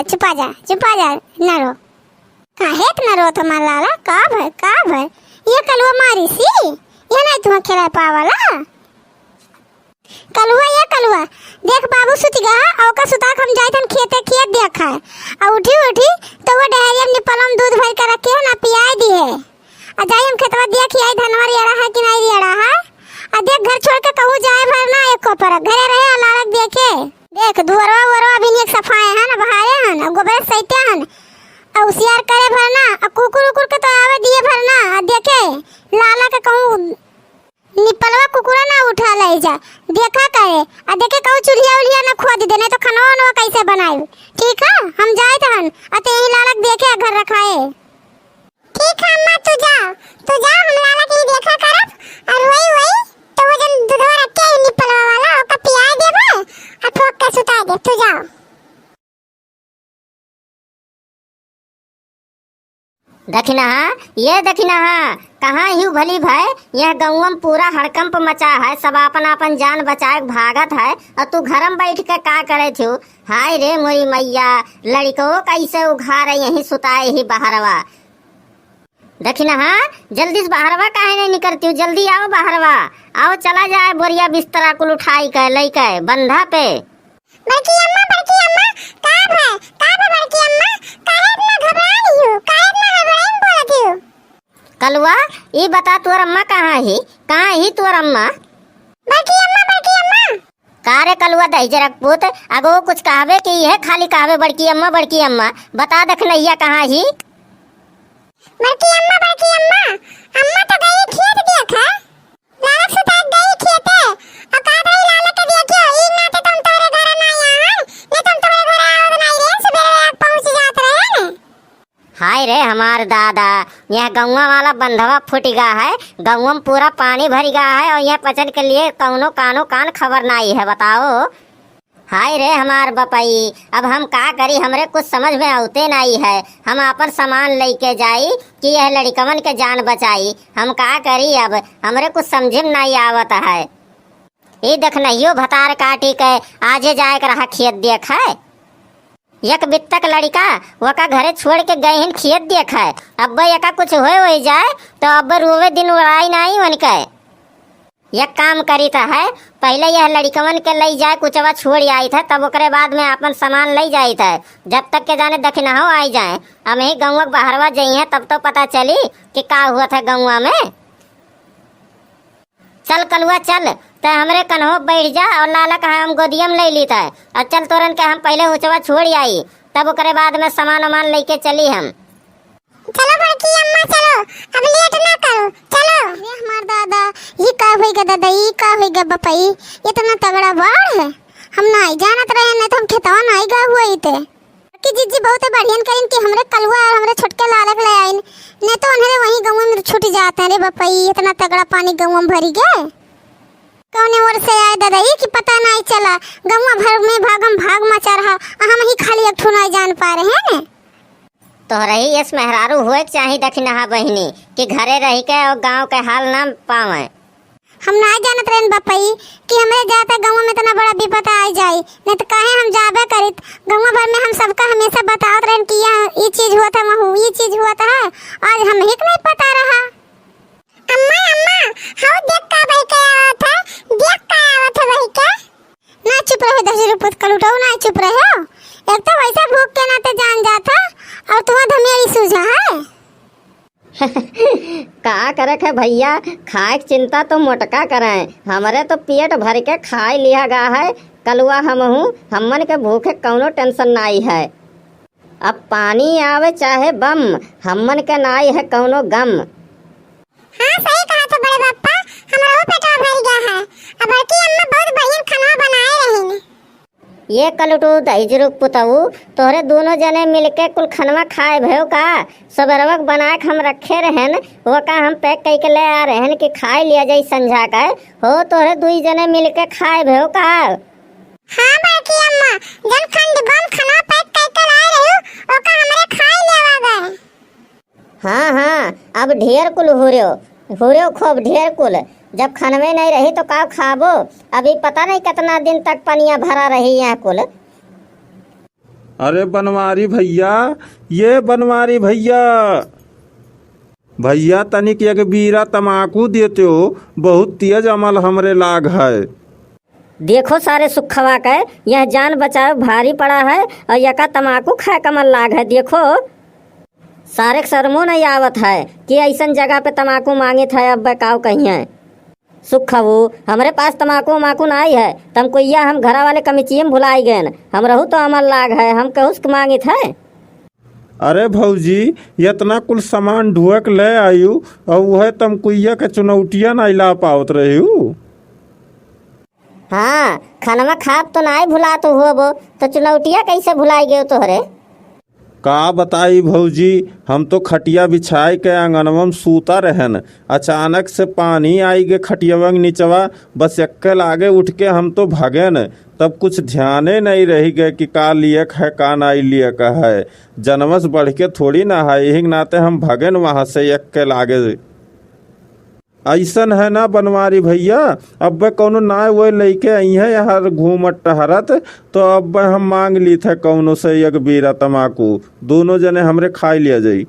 छुपा जा ना रो। काहे इतना रो तुम्हारा लाला? का भर ये कलुआ मारी सी, ये नहीं तुम्हें खिला पावाला। कलुआ देख बाबू सुत गया और का सुता हम जाए हम खेत देखा है और उठी तो वो डहरिया में पलम दूध भर के रखे है ना पियाई दी है। और जाई हम खेतवा देख आई धनवा रेड़ा है कि नहीं रेड़ा है। और देख घर छोड़ के कहूँ जाए भर ना एको पर घरे रहे अलारक देखे। देख दुअरवा भी एक सफाए है ना बहारे हैं और गोबर सहिते हैं और उसियार करे भरना और कुकुर के तो आवे दिए भरना। और देखे लाला के कहूँ निपलवा कुकुरा ना उठा ले जा देखा करे। और देखे कहूँ चूल्हा ना खोद दे नहीं तो खनवा कैसे बनाए। ठीक है हम जाए तहन अते यही लालक देखे घर रखाए। ठीक है अम्मा तू जा हम लाला के देखा करब और वही तो वो जन दूधवा रखे निपलवा वाला ओका पियाई देबे और ठोक के सुता दे। तू जा। दखिना कहाँ ही भली भाई, यह गाँव में पूरा हड़कंप मचा है। सब अपन जान बचाए भागत है और तू घर में बैठ के का करे थी। हाय रे मोरी मैया, लड़को कैसे उघारे यही सुताए ही बहरवा। दखिना जल्दी से बहरवा काहे नहीं निकलती हूँ? जल्दी आओ बहरवा, आओ चला जाए बोरिया बिस्तरा कुल उठाई के लई के बंधा पे। बड़की अम्मा का बड़की अम्मा काहे इतना घबरा रही हो? काहे इतना घबराई बोलत हो? कलुआ ये बता तोर अम्मा कहाँ ही तोर अम्मा? बड़की अम्मा का रे कलुआ दही जरक पुत अगो कुछ कहबे की है खाली कहबे बड़की अम्मा बता दखनैया कहाँ ही? बड़की अम्मा अम्मा तो गई खेत देखा लाला सुता गई खेते और का रही लाला के देखियो ई ना तो तुम तोरे घर ना आया ने तुम तोरे घर आओ नहीं रे सवेरे पहुंच जात रहे ने। हाय रे हमार दादा, यह गौवा वाला बंधवा फूट गया है। गौवा में पूरा पानी भर गया है और यह पचन के लिए कौनो कान खबर नहीं है। बताओ हाय रे हमार बपाई, अब हम का करी? हमरे कुछ समझ में आते नहीं है। हम अपन सामान लेके जाई कि यह लड़कवन के जान बचाई? हम का करी? अब हमरे कुछ समझ में नहीं आवत है। ये देखनइयो भतार काटी के आजे जाए कर रहा खेत देख है। एक बित्तक लड़का वका घरे छोड़ के गए हैं खेत देख है। अब यका कुछ हो जाए तो अब रोवे दिन उड़ाई नहीं उनके। यह काम करी था है पहले यह लड़कवन के ले जाए कुचवा छोड़ आई था तब ओकरे बाद में अपन सामान ले जाई था। जब तक के जाने दखिना हो आई जाए अब यही गौवा बहरवा जाई है तब तो पता चली कि का हुआ था गौवा में। चल कलुआ चल तो हमरे कन्हो बैठ जा और लाला का हम गोदिया में ले ली था और चल तोरन के हम पहले उचवा छोड़ आई तब ओकरे बाद में सामान लेके चली हम। चलो बड़की अम्मा चलो अब लेट ना करो चलो। अरे हमार दादा ये का होइगा दादा ये का होइगा बपाई इतना तगड़ा बाढ़ है हम नहीं जानत रहे न तो हम खेतवा नहीं गा हुआ इते कि जीजी बहुत बढ़ियन करिन कि हमरे कलुआ और हमरे छोटके लालक ले आइन ने तो उन्हें वही गांव में छूट जाते हैं रे बपाई। इतना तगड़ा पानी गांव में भरी गए कौने ओर से आए दादा ये कि पता नहीं चला। गांव भर में भाग मचा रहा हम ही खाली एक ठो नहीं जान पा रहे हैं ने। तोहरा ही यस मेहरारू हुए चाहे दखिना बहिनी कि घरे रह के और गांव के हाल ना पावे। हम नहीं जानत रहन बपाई कि हमरे जाता गांव में इतना बड़ा विपत आ जाए नहीं तो काहे हम जाबे करित। गांव भर में हम सबका हमेशा बतावत रहन कि ये चीज हुआ था वहाँ ये चीज हुआ था आज हम ही नहीं पता रहा। अम्मा हाउ देख का भाई क्या आवत है देख का आवत है भाई क्या ना चुप रहो 10 रुपए कल उठाओ ना चुप रहो। एक तो वैसा भूख के नाते जान जाता और तुम्हारा धमेड़ी सूझा है। का करे है भैया खाए की चिंता तो मोटका करे हमारे तो पेट भर के खाए लिया गया है। कलुआ हमन के भूखे कौनो टेंशन नहीं है। अब पानी आवे चाहे बम हमन के नाई है कौनो गम। हाँ सही कहा तो बड़े पापा हमारा वो पेट भर गया है। अब बड़की अम्मा बहुत बढ़िया खाना बनाए रही ने। ये कलटू दहीजरुक पुतऊ तोहरे दोनों जने मिलके कुल खनवा खाए भयो का? सबरवक बना के हम रखे रहन वो का हम पैक कई के ले आ रहन कि खाए लिया जाई संझा का हो तोहरे दुई जने मिलके खाए भयो का? हाँ बड़की अम्मा जन खंड बम खाना पैक कई के लाए रही ओ का हमरे खाए लेवा गए। हाँ अब ढेर कुल हो रहे खूब ढेर कुल। जब खनवे नहीं रही तो का खाबो? अभी पता नहीं कितना दिन तक पनिया भरा रही यहाँ कुल। अरे बनवारी भैया, ये बनवारी भैया, भैया तनिक एक बीरा तमाकू देते हो, बहुत तेज अमल हमरे लाग है। देखो सारे सुखवा के यह जान बचाओ भारी पड़ा है और यका तमाकू खाए कमल लाग है। देखो सारे शर्मो नहीं आवत है कि ऐसन जगह पे तमाकू मांगे था। अब बकाओ कहिए सुखबू हमरे पास तमाकू माकू नहीं है, तुमको यह हम घरा वाले कमिचियम भुलाई गए, हम रहू तो अमल लाग है, हम कहूँ मांगे थे। अरे भौजी इतना कुल सामान ढुक ले आयु और वह तुम कुइया के चुनौतिया नहीं ला पावत रही हूँ। हाँ खानमा खाब तो नहीं भुला तो हो तो चुनौतिया कैसे भुलाई गए तोहरे। का बताई भौजी, हम तो खटिया बिछाई के आंगनवा में सूता रहन, अचानक से पानी आई गे खटियावा के नीचवा, बस एक्के लागे उठ के हम तो भागेन, तब कुछ ध्याने नहीं रही गए कि का लिए है का नहीं लिए का है। जनमस बढ़ के थोड़ी ना है, यही नाते हम भागेन वहाँ से एक्के लागे। ऐसन है ना बनवारी भैया, अब कौनो ना वो लैके आई है यहाँ घूमत टहरत, तो अब हम मांग ली थे कौनो से एक बीरा तमाकू, दोनों जने हमरे खाई लिया जाई।